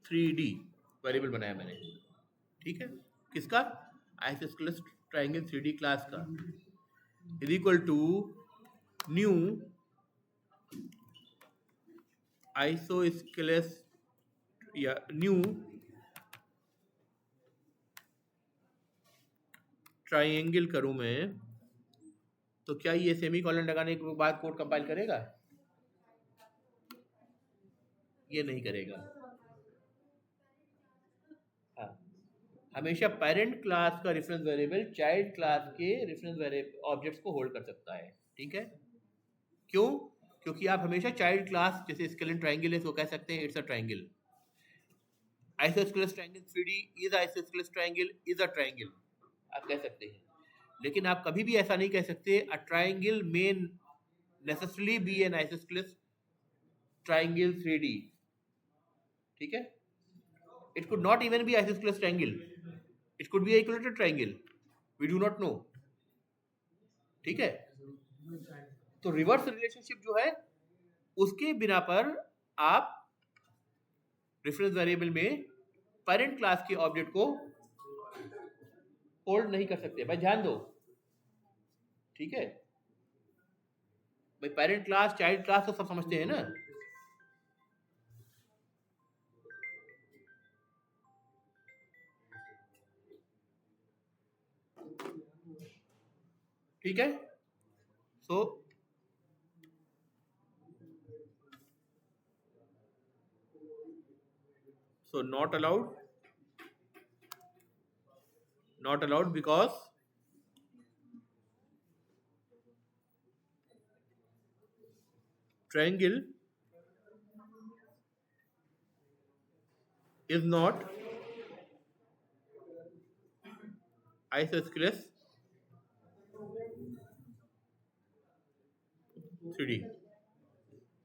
3D variable बनाया मैंने, ठीक है, किसका, आइसोस्केलेस ट्रायंगल 3D क्लास का, is equal to new isosceles या new triangle करूं मैं, तो क्या ये सेमीकोलन लगाने के बाद कोड कंपाइल करेगा, ये नहीं करेगा। हाँ, हमेशा पेरेंट क्लास का रेफरेंस वेरिएबल चाइल्ड क्लास के रेफरेंस वेरिएबल ऑब्जेक्ट्स को होल्ड कर सकता है, ठीक है। क्यों, क्योंकि आप हमेशा चाइल्ड क्लास, जैसे स्केलेटन ट्रायंगल है तो कह सकते हैं it's a triangle, isosceles triangle 3D is isosceles triangle is a triangle, आप कह सकते हैं, लेकिन आप कभी भी ऐसा नहीं कह सकते अ ट्रायंगल में necessarily be an isosceles triangle 3D, ठीक है। It could not even be isosceles triangle. It could be a equilateral triangle. We do not know. ठीक है, तो रिवर्स रिलेशनशिप जो है उसके बिना पर आप रेफरेंस वेरिएबल में पेरेंट क्लास के ऑब्जेक्ट को होल्ड नहीं कर सकते। भाई ध्यान दो, ठीक है, भाई पेरेंट क्लास चाइल्ड क्लास तो सब समझते हैं ना, ठीक है। सो not allowed because triangle is not isosceles 3D।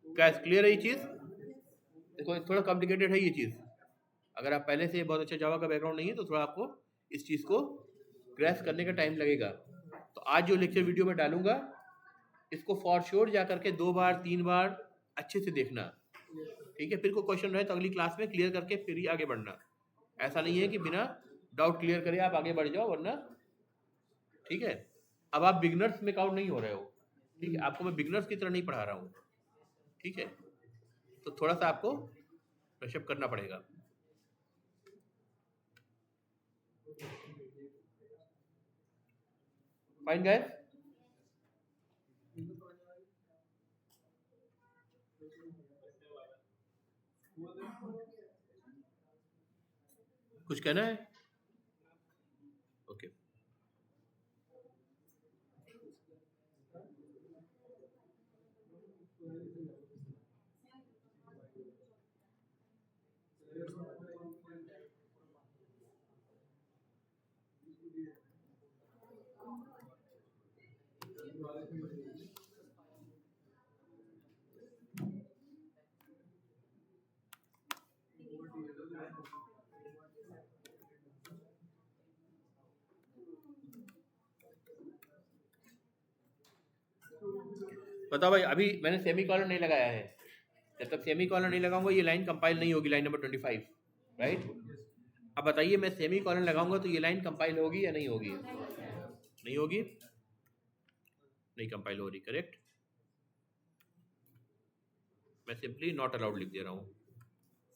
क्या क्लियर है ये चीज? देखो थोड़ा कॉम्प्लिकेटेड है ये चीज, अगर आप पहले से बहुत अच्छा जावा का बैकग्राउंड नहीं है तो थोड़ा आपको इस चीज को ग्रैस्प करने का टाइम लगेगा। तो आज जो लेक्चर वीडियो में डालूंगा इसको फॉर श्योर जा करके 2 बार 3 बार अच्छे से देखना, ठीक है। फिर कोई क्वेश्चन रहे तो अगली क्लास में क्लियर करके फिर ही आगे बढ़ना। ऐसा नहीं है कि बिना डाउट क्लियर करे आप आगे बढ़ जाओ, वरना ठीक है। अब आप बिगनर्स में काउंट नहीं हो रहे हो, ठीक है। आपको मैं बिगनर्स की तरह नहीं पढ़ा रहा हूँ, ठीक है। तो थोड़ा सा आपको ब्रशअप करना पड़ेगा। फाइन गाइस, कुछ कहना है? ओके बताओ भाई, अभी मैंने सेमी कॉलन नहीं लगाया है, जब तक सेमी कॉलन नहीं लगाऊंगा ये लाइन कंपाइल नहीं होगी, लाइन नंबर 25, राइट। अब बताइए मैं सेमी कॉलन लगाऊंगा तो ये लाइन कंपाइल होगी या नहीं होगी? नहीं होगी, नहीं कंपाइल हो रही, करेक्ट। मैं सिंपली नॉट अलाउड लिख दे रहा हूँ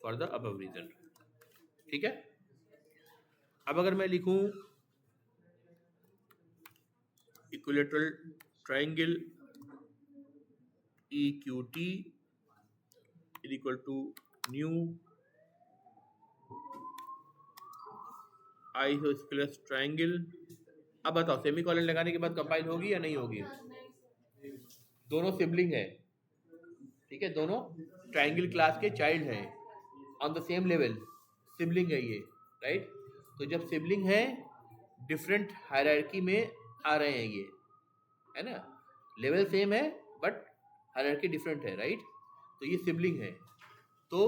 फॉर द अबव रीजन, ठीक है। अब अगर मैं लिखूं equilateral triangle EQT is equal to new isosceles triangle। अब बताओ सेमी कॉलन लगाने के बाद कंपाइल होगी या नहीं होगी? दोनों सिबलिंग है, ठीक है, दोनों ट्राइंगल क्लास के चाइल्ड हैं, on the same level, sibling है ये, राइट। तो जब सिबलिंग है डिफरेंट हायरार्की में आ रहे हैं ये, है ना, लेवल सेम है बट हायरार्की डिफरेंट है, राइट। तो ये सिबलिंग है, तो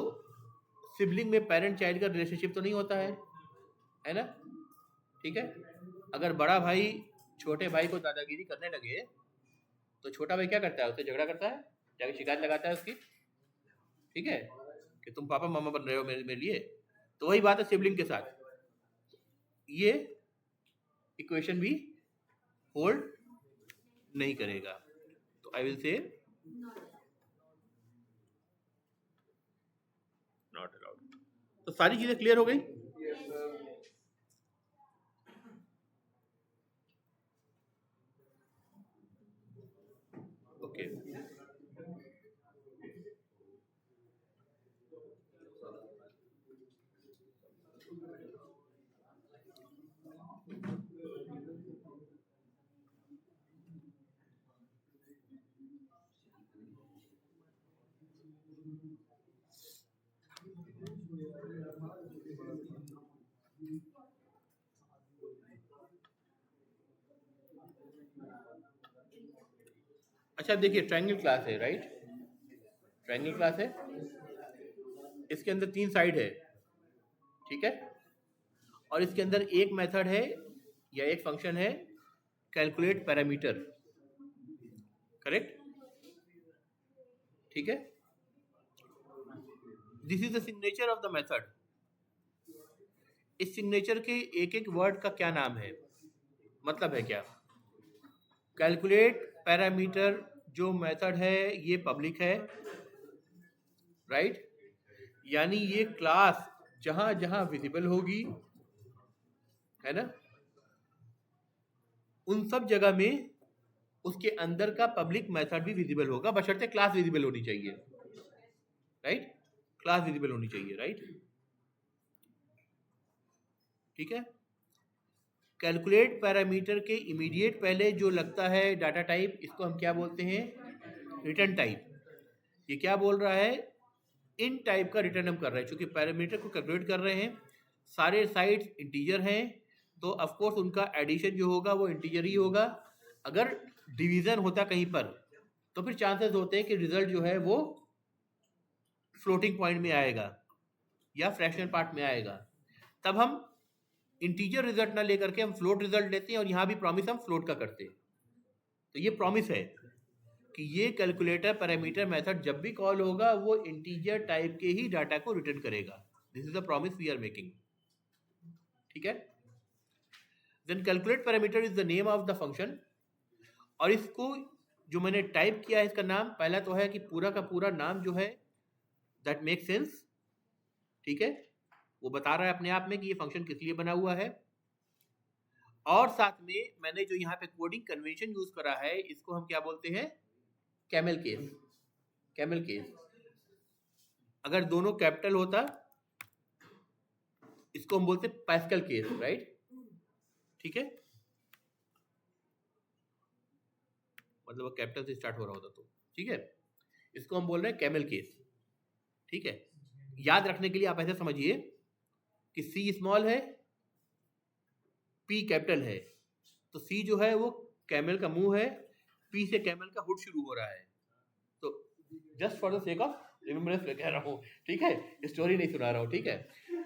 सिबलिंग में पेरेंट चाइल्ड का रिलेशनशिप तो नहीं होता है ना, ठीक है। अगर बड़ा भाई छोटे भाई को दादागिरी करने लगे तो छोटा भाई क्या करता है? उससे झगड़ा करता है, जाके शिकायत लगाता है उसकी, ठीक है, कि तुम पापा मामा बन रहे हो मेरे लिए। तो वही बात है सिबलिंग के साथ, ये इक्वेशन भी होल्ड नहीं करेगा। तो I will say not allowed. तो सारी चीजें क्लियर हो गई? ओके अच्छा देखिए, ट्रायंगल क्लास है, राइट, ट्रायंगल क्लास है, इसके अंदर 3 साइड है, ठीक है। और इसके अंदर एक मेथड है या एक फंक्शन है कैलकुलेट पैरामीटर, करेक्ट, ठीक है। This is the signature of the method. इस सिग्नेचर के एक एक वर्ड का क्या नाम है, मतलब है क्या? कैलकुलेट पैरामीटर जो मेथड है ये पब्लिक है, राइट, यानी ये क्लास जहां जहां विजिबल होगी, है ना, उन सब जगह में उसके अंदर का पब्लिक मेथड भी विजिबल होगा, बशर्ते क्लास विजिबल होनी चाहिए, राइट? क्लास विजिबल होनी चाहिए, राइट? ठीक है। कैलकुलेट पैरामीटर के इमीडिएट पहले जो लगता है डाटा टाइप, इसको हम क्या बोलते हैं? Return type. ये क्या बोल रहा है? इन टाइप का रिटर्न हम कर रहे हैं, क्योंकि पैरामीटर को कैलकुलेट कर रहे हैं, सारे साइड्स इंटीजर हैं, तो ऑफ कोर्स उनका एडिशन जो होगा वो इंटीजर ही होगा। अगर डिवीजन होता कहीं पर तो फिर चांसेस होते हैं कि रिजल्ट जो है वो फ्लोटिंग पॉइंट में आएगा या फ्रैक्शनल पार्ट में आएगा। तब हम इंटीजर रिजल्ट ना लेकर के हम फ्लोट रिजल्ट लेते हैं, और यहाँ भी प्रॉमिस हम फ्लोट का करते हैं। तो ये प्रॉमिस है कि ये कैलकुलेटर पैरामीटर मेथड जब भी कॉल होगा वो इंटीजर टाइप के ही डाटा को रिटर्न करेगा। This is the promise we are making. ठीक है। Then calculate parameter is the name of the function, और इसको जो मैंने टाइप किया है इसका नाम पहला तो है कि पूरा का पूरा नाम जो है दैट मेक सेंस। ठीक है, वो बता रहा है अपने आप में कि ये फंक्शन किस लिए बना हुआ है, और साथ में मैंने जो यहाँ पे कोडिंग कन्वेंशन यूज करा है इसको हम क्या बोलते हैं? Camel case. कैमल केस अगर दोनों कैपिटल होता इसको हम बोलते पैस्कल केस, राइट? ठीक है, मतलब कैपिटल से स्टार्ट हो रहा होता तो। ठीक है, इसको हम बोल रहे हैं कैमल केस। ठीक है, याद रखने के लिए आप ऐसे समझिए कि सी स्मॉल है, पी कैपिटल है, तो सी जो है वो कैमल का मुंह है, पी से कैमल का हुड शुरू हो रहा है। तो just for the sake of remembrance मैं कह रहा हूँ, ठीक है, स्टोरी नहीं सुना रहा हूँ। ठीक है,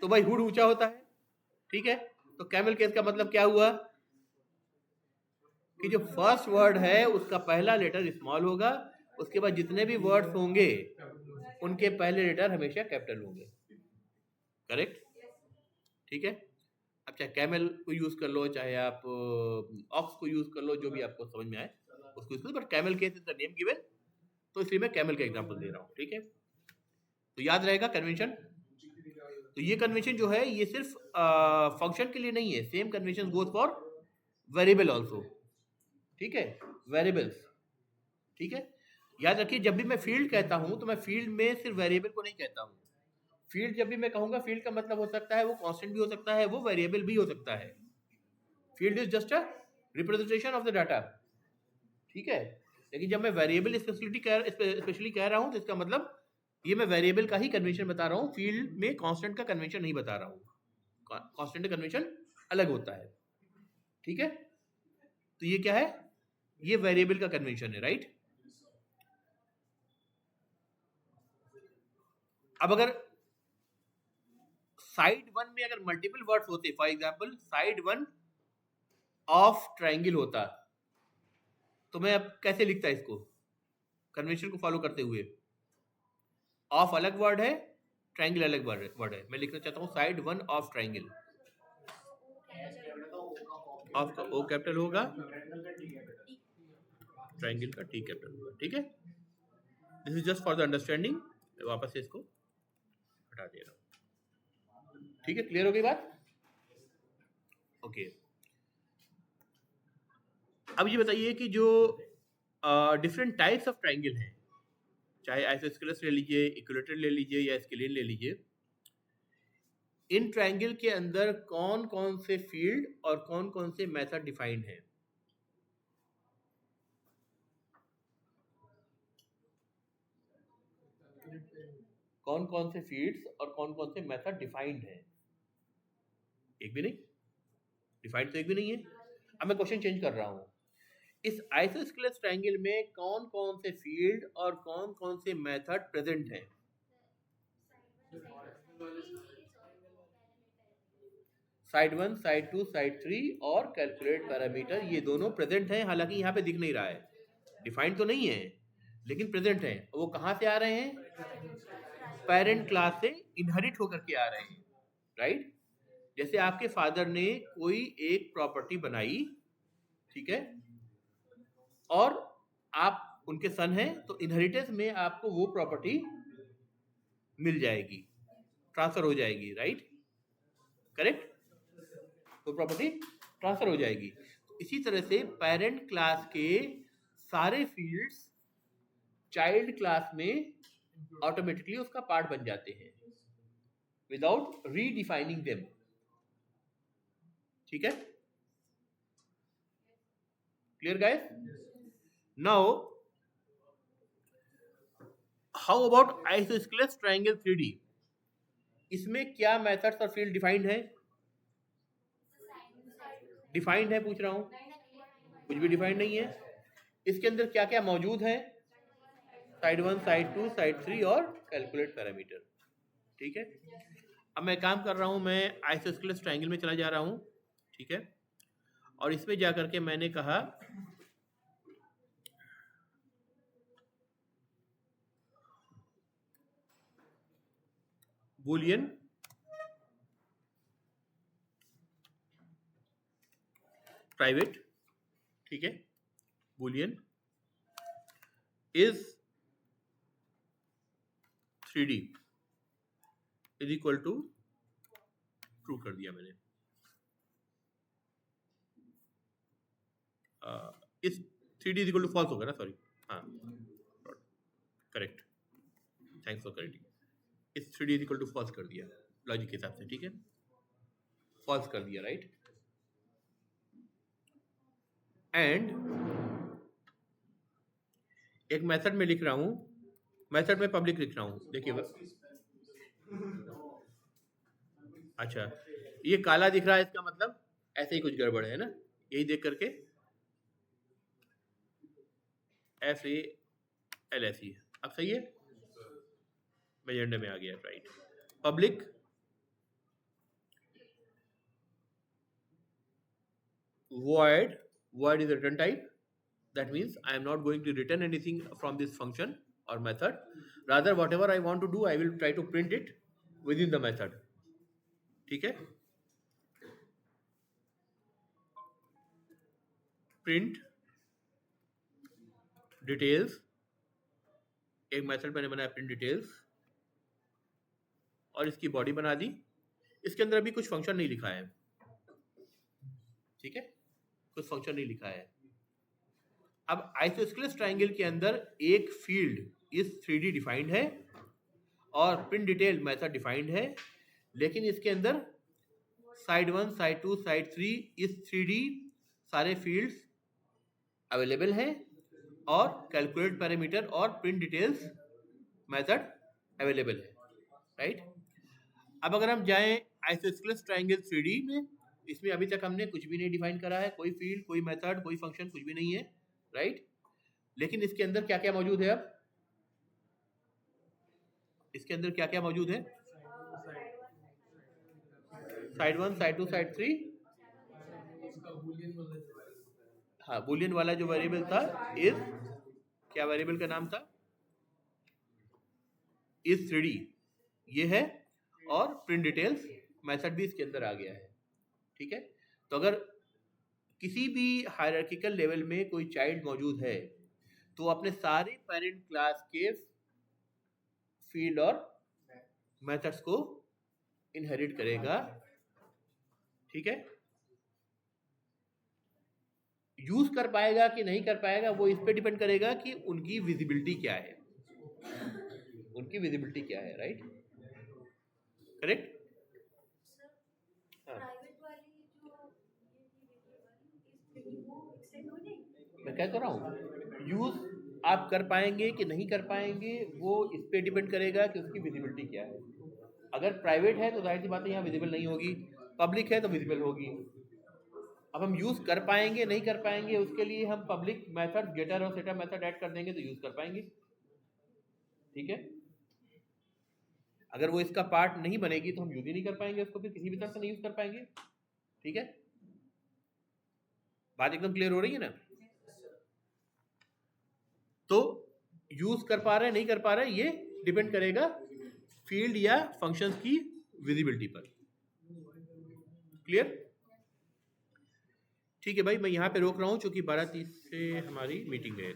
तो भाई हुड ऊंचा होता है। ठीक है, तो कैमल केस का मतलब क्या हुआ कि जो फर्स्ट वर्ड है उसका पहला लेटर स्मॉल होगा, उसके बाद जितने भी वर्ड्स होंगे उनके पहले लेटर हमेशा कैपिटल होंगे। करेक्ट? ठीक है, अब चाहे कैमल को यूज कर लो, चाहे आप ऑक्स को यूज कर लो, जो भी आपको समझ में आए उसको यूज करो, but camel case is the name given, तो इसलिए मैं कैमल का एग्जांपल दे रहा हूँ। ठीक है, तो याद रहेगा कन्वेंशन। तो ये कन्वेंशन जो है ये सिर्फ फंक्शन के लिए नहीं है, same convention goes for variable also. ठीक है, वेरिएबल्स। ठीक है, याद रखिए जब भी मैं फील्ड कहता हूं तो मैं फील्ड में सिर्फ वेरिएबल को नहीं कहता हूं। फील्ड जब भी मैं कहूंगा, फील्ड का मतलब हो सकता है वो कांस्टेंट भी हो सकता है, वो वेरिएबल भी हो सकता है। Field is just a representation of the data. ठीक है, लेकिन जब मैं वेरिएबल स्पेशली कह रहा हूं तो इसका मतलब ये मैं वेरिएबल का ही कन्वेंशन बता रहा हूँ, फील्ड में कांस्टेंट का कन्वेंशन नहीं बता रहा हूँ। कांस्टेंट का कन्वेंशन अलग होता है। ठीक है, तो ये क्या है? ये वेरिएबल का कन्वेंशन है, राइट? अब अगर साइड वन में अगर मल्टीपल वर्ड्स होते, for example side one of triangle होता, तो मैं अब कैसे लिखता इसको कन्वेंशन को फॉलो करते हुए? ऑफ अलग वर्ड है, ट्रायंगल अलग वर्ड है। मैं लिखना चाहता हूं side one of triangle, of का ओ कैपिटल होगा, ट्रायंगल का टी कैपिटल होगा। ठीक है, this is just for the understanding, वापस से इसको हटा दे रहा हूं। ठीक है, क्लियर हो गई बात? ओके, अब ये बताइए कि जो डिफरेंट टाइप्स ऑफ ट्रायंगल हैं, चाहे आइसोस्केलेस ले लीजिए, इक्विलेटरल ले लीजिए या स्केलिन ले लीजिए, इन ट्रायंगल के अंदर कौन कौन से फील्ड और कौन कौन से मेथड डिफाइंड हैं? कौन कौन से फील्ड्स और कौन कौन से मेथड डिफाइंड हैं? एक भी नहीं डिफाइंड, तो एक भी नहीं है। अब मैं क्वेश्चन चेंज कर रहा हूं, इस आइसोस्केलेस ट्रायंगल में कौन कौन से फील्ड और कौन कौन से मेथड प्रेजेंट हैं? Side one, side two, side three और कैलकुलेट पैरामीटर, ये दोनों प्रेजेंट हैं, हालांकि यहाँ पे दिख नहीं रहा है, डिफाइंड तो नहीं है लेकिन प्रेजेंट है। वो कहाँ से आ रहे हैं? पेरेंट क्लास से इनहेरिट होकर के आ रहे हैं, राइट? जैसे आपके फादर ने कोई एक प्रॉपर्टी बनाई, ठीक है, और आप उनके सन हैं, तो इनहेरिटेंस में आपको वो प्रॉपर्टी मिल जाएगी, ट्रांसफर हो जाएगी, राइट? करेक्ट, वो प्रॉपर्टी ट्रांसफर हो जाएगी। तो इसी तरह से पेरेंट क्लास के सारे फील्ड्स चाइल्ड क्लास में ऑटोमेटिकली उसका पार्ट बन जाते हैं विदाउट रीडिफाइनिंग देम। ठीक है, clear guys? Now how about isosceles triangle 3D? इसमें क्या मेथड्स और फील्ड डिफाइंड है? डिफाइंड है पूछ रहा हूं, कुछ भी डिफाइंड नहीं है। इसके अंदर क्या क्या मौजूद है? साइड 1, साइड 2, साइड 3 और कैलकुलेट पैरामीटर। ठीक है, अब मैं काम कर रहा हूं, मैं आइसोस्केलेस ट्रायंगल में चला जा रहा हूं। ठीक है, और इसमें जाकर के मैंने कहा बूलियन प्राइवेट, ठीक है, boolean is 3D is equal to true कर दिया मैंने। इस 3D is equal to false होगा ना, सॉरी, हाँ करेक्ट, थैंक्स फॉर करेक्टिंग। इस 3D is equal to false कर दिया लॉजिक के हिसाब से। ठीक है, फॉल्स कर दिया, राइट। एंड एक मेथड में लिख रहा हूं, मेथड में पब्लिक लिख रहा हूं। देखिए, अच्छा ये काला दिख रहा है, इसका मतलब ऐसे ही कुछ गड़बड़ है ना, यही देख करके FALSE अब सही है, मेजेंडा में आ गया, right. Public void is a return type. That means I am not going to return anything from this function or method. Rather, whatever I want to do, I will try to print it within the method. ठीक है, print details, एक method मैंने बनाया print details और इसकी body बना दी। इसके अंदर अभी कुछ फंक्शन नहीं लिखा है, ठीक है, कुछ फंक्शन नहीं लिखा है। अब आइसोस्केलेस ट्रायंगल के अंदर एक फील्ड इस 3D डिफाइंड है और प्रिंट डिटेल मेथड डिफाइंड है, लेकिन इसके अंदर साइड 1, साइड 2, साइड 3 इस 3D सारे फील्ड्स अवेलेबल हैं और कैलकुलेट पैरामीटर और प्रिंट डिटेल्स मेथड अवेलेबल है, राइट। अब अगर हम जाएं आइसोस्केलेस ट्रायंगल 3D में, इसमें अभी तक हमने कुछ भी नहीं डिफाइन करा है, कोई फील्ड, कोई मेथड, कोई फंक्शन, कुछ भी नहीं है, राइट। लेकिन इसके अंदर क्या क्या मौजूद है? अब इसके अंदर क्या क्या मौजूद है? साइड 1, साइड 2, साइड 3, हाँ, बूलियन वाला जो वेरिएबल था इज, क्या वेरिएबल का नाम था? इज 3D ये है, और प्रिंट डिटेल्स मेथड भी इसके अंदर आ गया है, ठीक है। तो अगर किसी भी हायरार्किकल लेवल में कोई चाइल्ड मौजूद है तो अपने सारे पेरेंट क्लास के फील्ड और मेथड्स को इनहेरिट करेगा, ठीक है। यूज कर पाएगा कि नहीं कर पाएगा वो इस पे डिपेंड करेगा कि उनकी विजिबिलिटी क्या है, उनकी विजिबिलिटी क्या है, राइट, करेक्ट। मैं क्या कर रहा हूँ, यूज आप कर पाएंगे कि नहीं कर पाएंगे वो इस पे डिपेंड करेगा कि उसकी विजिबिलिटी क्या है। अगर प्राइवेट है तो जाहिर सी बात है यहाँ विजिबल नहीं होगी, पब्लिक है तो विजिबल होगी। अब हम यूज कर पाएंगे नहीं कर पाएंगे उसके लिए हम पब्लिक मेथड गेटर और सेटअप मेथड ऐड कर देंगे तो यूज कर पाएंगे, ठीक है। अगर वो इसका पार्ट नहीं बनेगी तो हम यूज ही नहीं कर पाएंगे उसको, फिर किसी भी तरह से नहीं यूज कर पाएंगे, ठीक है। बात एकदम क्लियर हो रही है ना? तो यूज कर पा रहे हैं नहीं कर पा रहे हैं ये डिपेंड करेगा फील्ड या फंक्शंस की विजिबिलिटी पर, क्लियर? ठीक है भाई, मैं यहाँ पे रोक रहा हूँ क्योंकि 12:30 से हमारी मीटिंग है।